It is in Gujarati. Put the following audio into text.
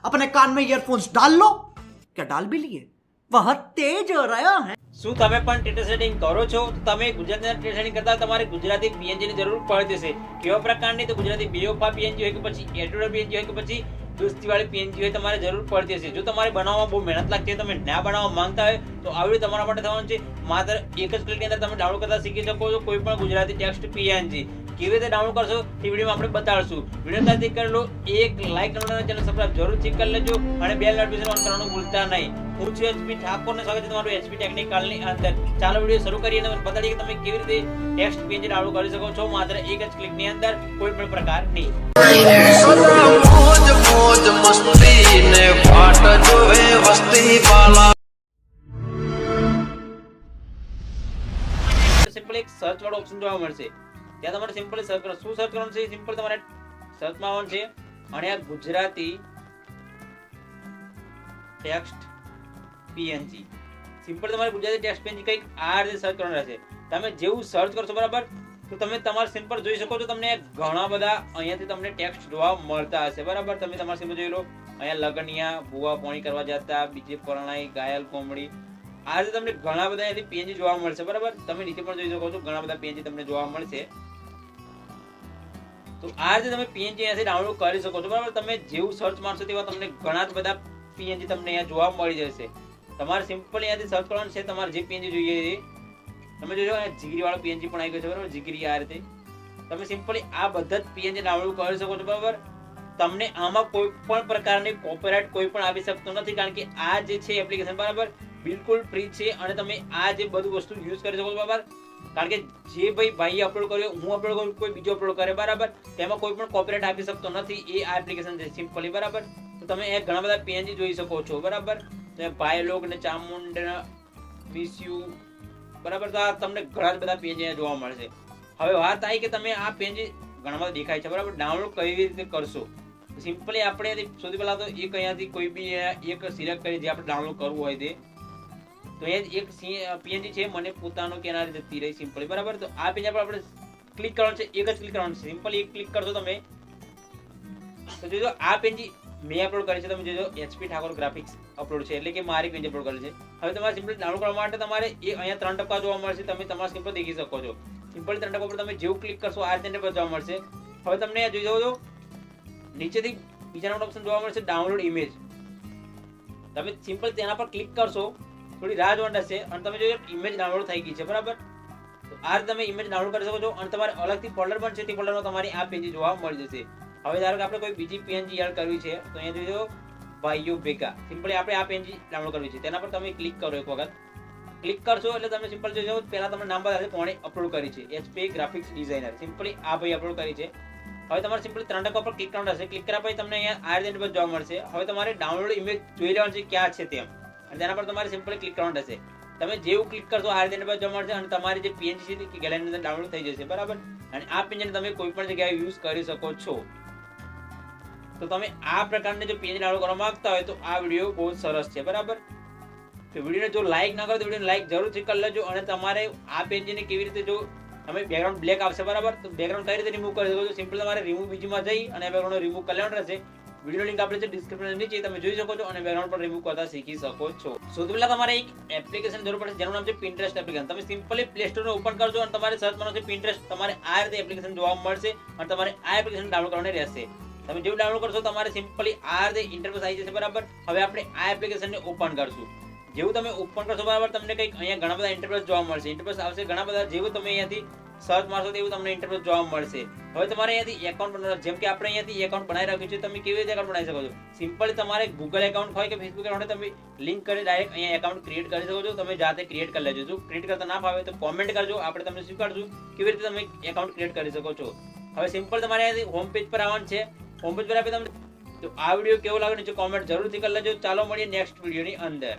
अपने कान में ईयरफोन्स डाल लो। क्या डाल भी लिए? वह तेज हो रहा है। શું તમે પણ ટેટા સેટિંગ કરો છો? તો તમે ગુજરાતીના ટેટા સેટિંગ કરતા તમારે ગુજરાતી પીએનજી ની જરૂર પડતી હશે. કેવા પ્રકારની? તો ગુજરાતી બેવફા પીએનજી હોય કે પછી એટોડા પીએનજી હોય કે પછી દોસ્તીવાળી પીએનજી હોય, તમારે જરૂર પડતી હશે. જો તમારે બનાવવામાં બહુ મહેનત લાગતી હોય, તમે ના બનાવવા માંગતા હોય, તો આ વિડીયો તમારા માટે થવાનું છે. માત્ર એક જ ક્લિકની અંદર તમે ડાઉનલોડ કરતા શીખી શકો છો કોઈ પણ ગુજરાતી ટેક્સ્ટ પીએનજી. કેવી રીતે ડાઉનલોડ કરશો તે વિડીયોમાં આપણે બતાડશું. વિડીયો ત્યાંથી કરી લો, એક લાઈક નંબર ચેનલ સબસ્ક્રાઇબ જરૂરથી કરી લેજો અને બેલ નોટિફિકેશન ઓન કરવાનું ભૂલતા નહીં. હું છું એચપી ઠાકોર ને સ્વાગત છે તમારું એચપી ટેકનિકલની અંદર. ચાલો વિડીયો શરૂ કરીએ અને બતાડીએ કે તમે કેવી રીતે ટેક્સ્ટ પીએનજી ડાઉનલોડ કરી શકો છો માત્ર એક જ ક્લિકની અંદર કોઈ પણ પ્રકારની. સિમ્પલ એક સર્ચ વાળો ઓપ્શન જોવા મળશે. ત્યાં તમારે સિમ્પલી સર્ચ કરો. શું સર્ચ કરવાનું છે? સિમ્પલ તમારે સર્ચમાં આવવાનું છે અને આ ગુજરાતી ટેક્સ્ટ પીએનજી સિમ્પલ તમારે ગુજરાતી ટેક્સ્ટ પીએનજી કંઈક આ રીતે સર્ચ કરવાનું રહેશે. તમે જેવું સર્ચ કરશો બરાબર, તો તમે તમારા સિમ્પલ જોઈ શકો છો. તમને ઘણા બધા અહીંયાથી તમને ટેક્સ્ટ જોવા મળતા હશે બરાબર. તમે તમારા સિમ્પલ જોઈ લો. અહીંયા લગનિયા, ભૂવા પોણી કરવા જતા, બીજે પરણાઈ, ઘાયલ કોમડી, આ રીતે તમને ઘણા બધા અહીંયાથી પીએનજી જોવા મળશે બરાબર. તમે નીચે પણ જોઈ શકો છો ઘણા બધા પીએનજી તમને જોવા મળશે. તો આ રીતે તમે પીએનજી અહીંયાથી ડાઉનલોડ કરી શકો છો બરાબર. તમે જેવું સર્ચ મારશો તેવા તમને ઘણા જ બધા પીએનજી તમને અહીંયા જોવા મળી જશે. તમારે સિમ્પલ અહીંયાથી સર્ચ કરવાનું છે. તમારે જે પીએનજી જોઈએ છે તમે જોજો. અહીંયા જીગરી વાળો પીએનજી પણ આવી ગયો છે બરાબર. જીગરી આ રીતે તમે સિમ્પલી આ બધા જ પીએનજી ડાઉનલોડ કરી શકો છો બરાબર. તમને આમાં કોઈ પણ પ્રકારની કોપીરાઇટ કોઈ પણ આવી શકતું નથી, કારણ કે આ જે છે એપ્લિકેશન બરાબર બિલકુલ ફ્રી છે અને તમે આ જે બધું વસ્તુ યુઝ કરી શકો છો બરાબર. કારણ કે જે ભાઈએ અપલોડ કર્યો, હું અપલોડ કરું, કોઈ બીજો અપલોડ કરે બરાબર, તેમાં કોઈ પણ કોપીરાઇટ આપી શકતો નથી. એ આ એપ્લિકેશન છે સિમ્પલી બરાબર. તો તમે એ ઘણા બધા પીએનજી જોઈ શકો છો બરાબર. તમે ભાઈ લોક ને ચામુંડ મિસ યુ બરાબર. તો આ તમને ઘણા બધા પીએનજી જોવા મળશે. હવે વાત આવી કે તમે આ પીએનજી ઘણા બધા દેખાય છે બરાબર, ડાઉનલોડ કઈ રીતે કરશો? સિમ્પલી આપણે સૌથી પહેલા તો એક અહીંયાથી કોઈ બી એક સિલેક્ટ કરી જે આપણે ડાઉનલોડ કરવું હોય તે. તો એક પીએનજી છે મને પોતાનો કે એના રીતે જતી રહી સિમ્પલી બરાબર. તો આ પેજ પર આપણે ક્લિક કરવાનું છે. એક જ ક્લિક કરવાનું છે. સિમ્પલી એક ક્લિક કરશો તમે તો જોજો આ પીએનજી મેં અપલોડ કરી છે. તમે જોજો એચપી ઠાકોર ગ્રાફિક્સ અપલોડ છે, એટલે કે મારી પીએનજી અપલોડ કરી છે. હવે તમારે સિમ્પલી ડાઉનલોડ કરવા માટે તમારે અહીંયા 3 ટપકા જોવા મળશે. તમે તમારા સિમ્પલ દેખી શકો છો. સિમ્પલી 3 ટપકા પર તમે જેવું ક્લિક કરશો આ રીતે જોવા મળશે. હવે તમને જોઈ શકો છો નીચેથી બીજા નંબર ઓપ્શન જોવા મળશે ડાઉનલોડ ઇમેજ. તમે સિમ્પલ તેના પર ક્લિક કરશો, થોડી રાહ જોવાની રહેશે અને તમે જોજો ઇમેજ ડાઉનલોડ થઈ ગઈ છે બરાબર. તો આ રીતે તમે ઇમેજ ડાઉનલોડ કરી શકો છો અને તમારે અલગથી ફોલ્ડર પણ છે, તે ફોલ્ડરમાં તમારી આ પીએનજી જોવા મળી જશે. હવે ધારો કે આપણે કોઈ બીજી પીએનજી એડ કરવી છે તો અહીંયા જોજો ભાઈઓ ભેગા. સિમ્પલી આપણે આ પીએનજી ડાઉનલોડ કરવી છે, તેના પર તમે ક્લિક કરો. એક વખત ક્લિક કરશો એટલે તમે સિમ્પલ જોજો પહેલા તમને નામ બતાવશે કોણે અપલોડ કરી છે. HP graphics designer. સિમ્પલી આ ભાઈ અપલોડ કરી છે. હવે તમારે સિમ્પલી 3 ટકા પર ક્લિક કરવાનું રહેશે. ક્લિક કર્યા પછી તમને અહીંયા આ રીતે જોવા મળશે. હવે તમારે ડાઉનલોડ ઇમેજ જોઈ લેવાનું છે ક્યાં છે તેમ, અને તેના પર તમારે સિમ્પલી ક્લિક કરવાનું રહેશે. તમે જેવું ક્લિક કરશો આ રીતે જોવા મળશે અને તમારી જે પીએનજી છે તે ગેલેરીની અંદર ડાઉનલોડ થઈ જશે બરાબર. અને આ પીએનજી તમે કોઈ પણ જગ્યાએ યુઝ કરી શકો છો. તો તમે આ પ્રકારની જો પીએનજી ડાઉનલોડ કરવા માંગતા હોય તો આ વિડીયો બહુ સરસ છે બરાબર. તો વિડીયોને જો લાઈક ના કરો તો વિડીયોને લાઈક જરૂરથી કરી લેજો. અને તમારે આ પીએનજીને કેવી રીતે જો તમે બેકગ્રાઉન્ડ બ્લેક આવશે બરાબર, તો બેકગ્રાઉન્ડ કઈ રીતે રિમૂવ કરી શકો છો? સિમ્પલ તમારે રિમૂવ બીજીમાં જઈ અને બેકગ્રાઉન્ડ રિમૂવ કરી લેવાનું રહેશે. વિડીયો લિંક આપણે છે ડિસ્ક્રિપ્શન નીચે, તમે જોઈ શકો છો અને બેકગ્રાઉન્ડ પર રિમૂવ કરતા શીખી શકો છો. સૌથી પહેલા તમારે એક એપ્લિકેશન જરૂર પડશે જેનું નામ છે પિન્ટરેસ્ટ એપ્લિકેશન. તમે સિમ્પલી પ્લે સ્ટોર ઓપન કરજો અને તમારે સર્ચ કરવાનું છે પિન્ટરેસ્ટ. તમારે આ રીતે એપ્લિકેશન જોવા મળશે અને તમારે આ એપ્લિકેશન ડાઉનલોડ કરવાની રહેશે. તમે જેવું ડાઉનલોડ કરશો તમારે સિમ્પલી આ રીતે ઇન્ટરફેસ આવી જશે બરાબર. હવે આપણે આ એપ્લિકેશનને ઓપન કરશું. જેવું તમે ઓપન કરશો બરાબર તમને કંઈક અહીંયા ઘણા બધા ઇન્ટરફેસ જોવા મળશે. ઇન્ટરફેસ આવશે ઘણા બધા. જેવું તમે અહીંયાથી સર્ચ મારશો તેવું તમને ઇન્ટરફેસ જોવા મળશે. હવે તમારે અહીંયાથી એકાઉન્ટ બનાવવાનું, જેમ કે આપણે અહીંયાથી એકાઉન્ટ બનાવી રાખ્યું છે. તમે કેવી રીતે એકાઉન્ટ બનાવી શકો છો? સિમ્પલી તમારે ગૂગલ એકાઉન્ટ હોય કે ફેસબુક એકાઉન્ટ હોય, તમે લિંક કરી ડાયરેક્ટ અહીંયા એકાઉન્ટ ક્રિએટ કરી શકો છો. તમે જાતે ક્રિએટ કરી લેજો. જો ક્રિએટ કરતા ના ફાવે તો કોમેન્ટ કરજો, આપણે તમને શીખવાડશું કેવી રીતે તમે એકાઉન્ટ ક્રિએટ કરી શકો છો. હવે સિમ્પલ તમારે અહીંયાથી હોમ પેજ પર આવવાનું છે. હોમ પેજ પર આપી તમને તો આ વિડીયો કેવો લાગે નીચે કોમેન્ટ જરૂરથી કરી લેજો. ચાલો મળીએ નેક્સ્ટ વિડીયોની અંદર.